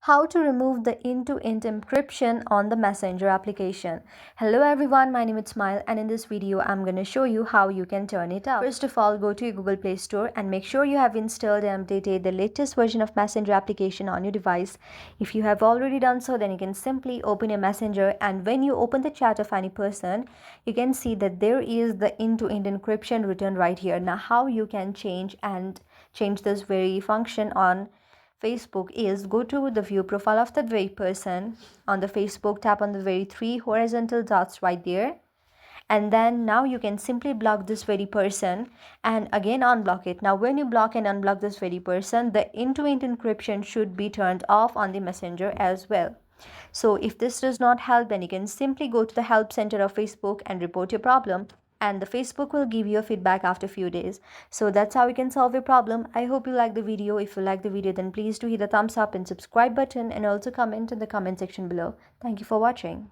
How to remove the end-to-end encryption on the Messenger application. Hello everyone, my name is Smile and in this video I'm going to show you how you can turn it off. First of all, go to your Google Play Store and make sure you have installed and updated the latest version of Messenger application on your device. If you have already done so, then you can simply open your Messenger, and when you open the chat of any person, you can see that there is the end-to-end encryption written right here. Now how you can change this very function on Facebook is go to the view profile of that very person on the Facebook, tap on the very three horizontal dots right there, and then now you can simply block this very person and again unblock it. Now when you block and unblock this very person, the end-to-end encryption should be turned off on the Messenger as well. So if this does not help, then you can simply go to the help center of Facebook and report your problem, and the Facebook will give you a feedback after a few days. So that's how you can solve your problem. I hope you like the video. If you like the video, then please do hit the thumbs up and subscribe button, and also comment in the comment section below. Thank you for watching.